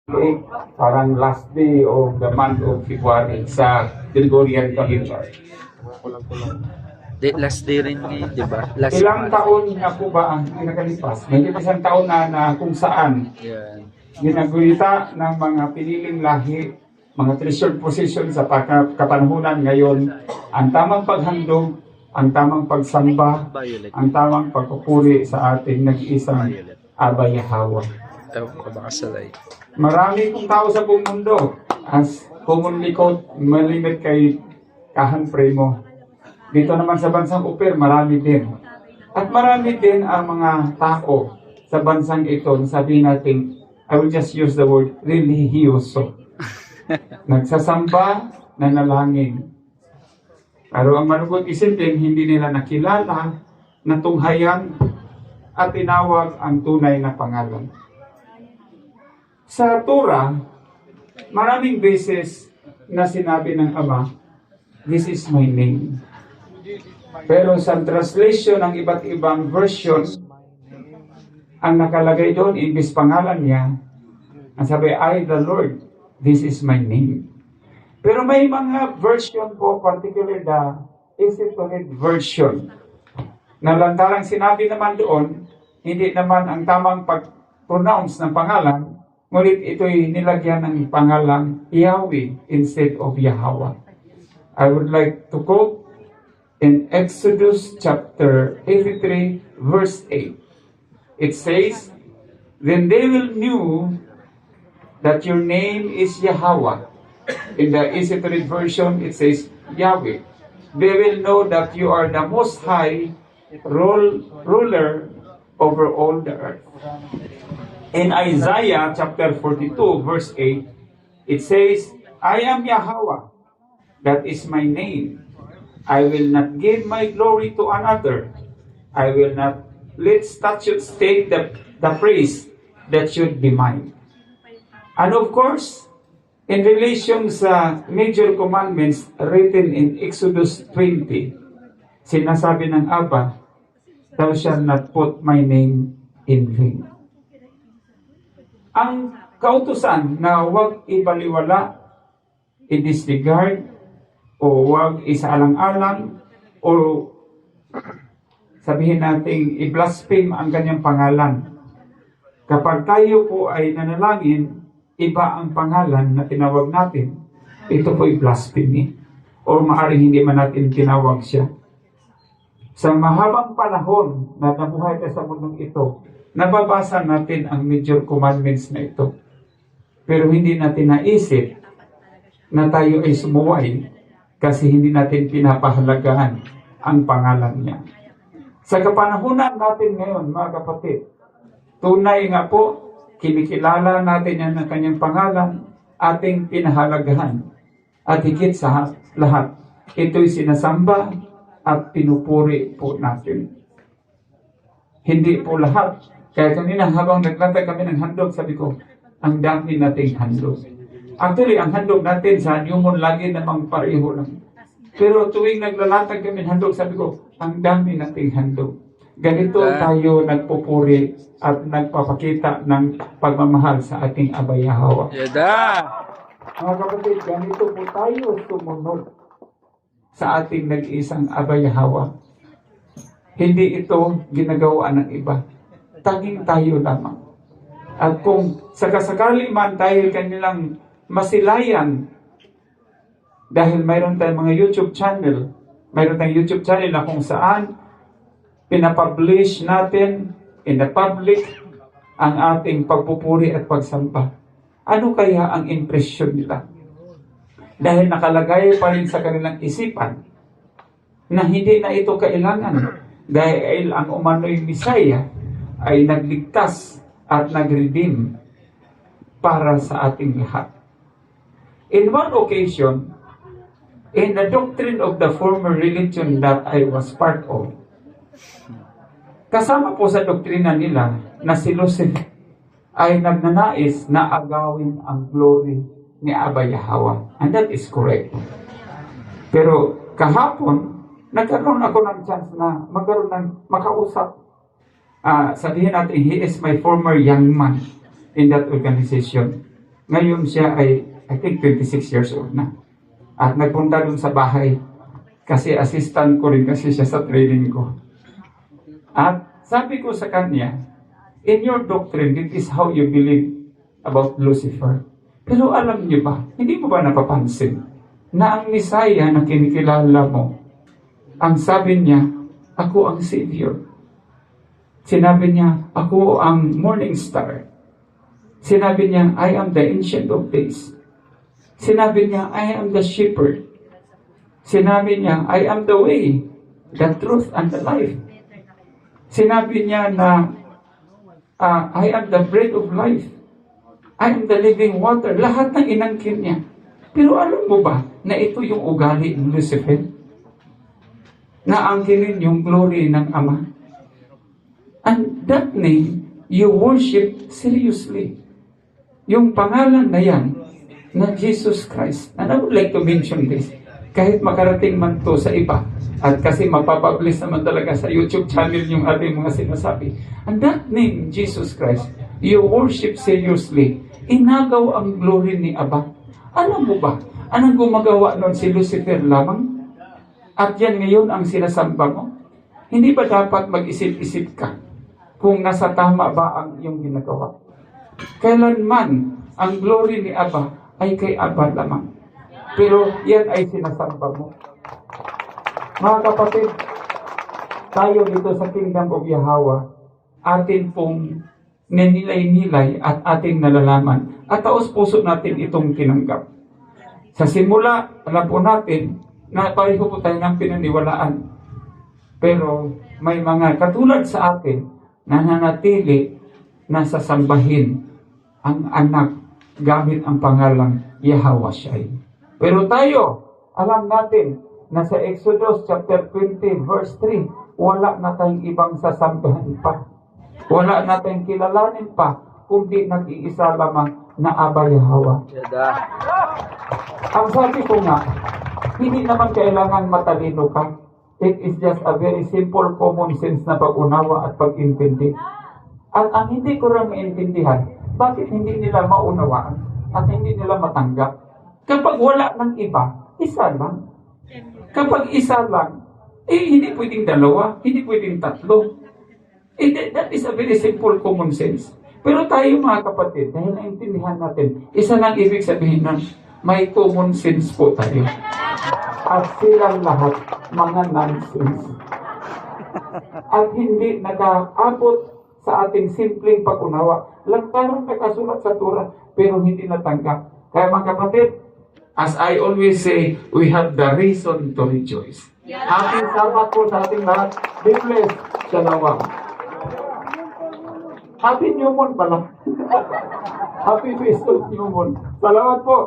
Okay, parang last day of the month of February sa Gregorian calendar. Last day rin ni, di ba? Last Ilang month. taon na po ba ang nakalipas? May isang taon na kung saan Yan. ginagulita ng mga piniling lahi, mga treasured possession sa kapanahunan ngayon, ang tamang paghandog, ang tamang pagsamba, Violet. ang tamang pagpupuri sa ating nag-iisang Abay Yahweh. Ewan ko baka salay. Marami pong tao sa buong mundo. As commonly called, malimit kay Kahan Primo. Dito naman sa bansang Uper, marami din. At marami din ang mga tao sa bansang ito, sabihin natin, I will just use the word, religyoso. Nagsasamba, nanalangin. Pero ang malungkot isipin, hindi nila nakilala, natunghayan, at tinawag ang tunay na pangalan. Sa Torah, maraming beses na sinabi ng Ama, this is my name. Pero sa translation ng iba't ibang version, ang nakalagay doon, imbis pangalan niya, ang sabi, I the Lord, this is my name. Pero may mga version po, particularly the easy-to-read version, na lantarang sinabi naman doon, hindi naman ang tamang pag-pronounce ng pangalan, ngunit ito'y nilagyan ng pangalang Yahweh instead of Yahweh. I would like to quote in Exodus chapter 83, verse 8. It says, then they will know that your name is Yahweh. In the easy to read version, it says Yahweh. They will know that you are the most high ruler over all the earth. In Isaiah chapter 42, verse 8, it says, I am Yahweh, that is my name. I will not give my glory to another. I will not let statutes take the praise that should be mine. And of course, in relation sa major commandments written in Exodus 20, sinasabi ng Abba, thou shalt not put my name in vain. Ang kautusan na huwag ibaliwala, i-disregard, o huwag isaalang-alang, o sabihin natin, i-blaspheme ang kanyang pangalan. Kapag tayo po ay nanalangin, iba ang pangalan na tinawag natin, ito po ay blasphemy. O maaaring hindi man natin tinawag siya. Sa mahabang panahon na nabuhay tayo sa mundong ito, nababasa natin ang major commandments na ito. Pero hindi natin naisip na tayo ay sumuway kasi hindi natin pinapahalagahan ang pangalan niya. Sa kapanahunan natin ngayon, mga kapatid, tunay nga po, kinikilala natin yan ng kanyang pangalan, ating pinahalagahan. At higit sa lahat, ito'y sinasamba at pinupuri po natin. Hindi po lahat. Kaya kanina habang naglatag kami ng handog, sabi ko, ang dami nating handog. Actually, ang handog natin sa Newmont lagi namang pareho lang. Pero tuwing naglalatag kami ng handog, sabi ko, ang dami nating handog. Ganito tayo nagpupuri at nagpapakita ng pagmamahal sa ating Abay Yahweh. Yada! Mga kapatid, ganito po tayo sumunod sa ating nag-isang Abay Yahweh. Hindi ito ginagawa ng iba. Tanging tayo lamang. At kung sakasakali man tayo kanilang masilayan, dahil mayroon tayong mga YouTube channel, na kung saan pinapublish natin in the public ang ating pagpupuri at pagsamba. Ano kaya ang impresyon nila? Dahil nakalagay pa rin sa kanilang isipan na hindi na ito kailangan dahil ang umano'y Misaya ay nagligtas at nag-redeem para sa ating lahat. In one occasion, in the doctrine of the former religion that I was part of, kasama po sa doktrina nila na si Lucifer ay nagnanais na agawin ang glory ni Abay Yahweh. And that is correct. Pero kahapon, nagkaroon ako ng chance na magkaroon ng makausap. Sabihin natin, he is my former young man in that organization. Ngayon siya ay, I think, 26 years old na. At nagpunta dun sa bahay kasi assistant ko rin kasi siya sa training ko. At sabi ko sa kanya, in your doctrine, this is how you believe about Lucifer. Pero alam niyo ba, hindi mo ba napapansin na ang Messiah na kinikilala mo, ang sabi niya, ako ang Savior. Sinabi niya, ako ang morning star. Sinabi niya, I am the ancient of days. Sinabi niya, I am the shepherd. Sinabi niya, I am the way, the truth, and the life. Sinabi niya na, I am the bread of life. I am the living water. Lahat ng inangkin niya. Pero alam mo ba na ito yung ugali ng Lucifer? Na angkinin yung glory ng Ama. And that name, you worship seriously. Yung pangalan na yan, na Jesus Christ. And I would like to mention this. Kahit makarating man to sa iba, at kasi mapapublish naman talaga sa YouTube channel yung ating mga sinasabi. And that name, Jesus Christ, you worship seriously. Inagaw ang glory ni Aba. Alam mo ba, anong gumagawa nun si Lucifer lamang? At yan ngayon ang sinasamba mo? Hindi ba dapat mag-isip-isip ka kung nasa tama ba ang iyong ginagawa? Kailanman ang glory ni Aba ay kay Aba lamang. Pero yan ay sinasamba mo. Mga kapatid, tayo dito sa Kingdom of Yahweh, atin pong ninilay-nilay at ating nalalaman. At taos puso natin itong tinanggap. Sa simula, alam po natin na pareho po tayo ng pinaniwalaan. Pero may mga katulad sa atin na nanatili na sasambahin ang anak gamit ang pangalang Yahweh Shai. Pero tayo, alam natin na sa Exodus chapter 20 verse 3, wala na tayong ibang sasambahan pa. Wala na tayong kilalanin pa kundi nag-iisa lamang na Aba Yahweh. Ang sabi ko nga, hindi naman kailangan matalino ka. It is just a very simple common sense na pag-unawa at pag-intindi. At ang hindi ko rin maintindihan, bakit hindi nila maunawaan at hindi nila matanggap? Kapag wala ng iba, isa lang. Kapag isa lang, hindi pwedeng dalawa, hindi pwedeng tatlo. That is a very simple common sense. Pero tayo mga kapatid, dahil naintindihan natin, isa lang ibig sabihin nun, may common sense po tayo. At silang lahat, mga nonsense. At hindi nag-aabot sa ating simpleng pag-unawa. Lantarang nakasulat sa Torah, pero hindi natanggap. Kaya mga kapatid, as I always say, we have the reason to rejoice. Happy Sabbath po sa ating lahat. Be blessed. Shalom. Happy New Moon pala. Happy Feast of New Moon. Salamat po.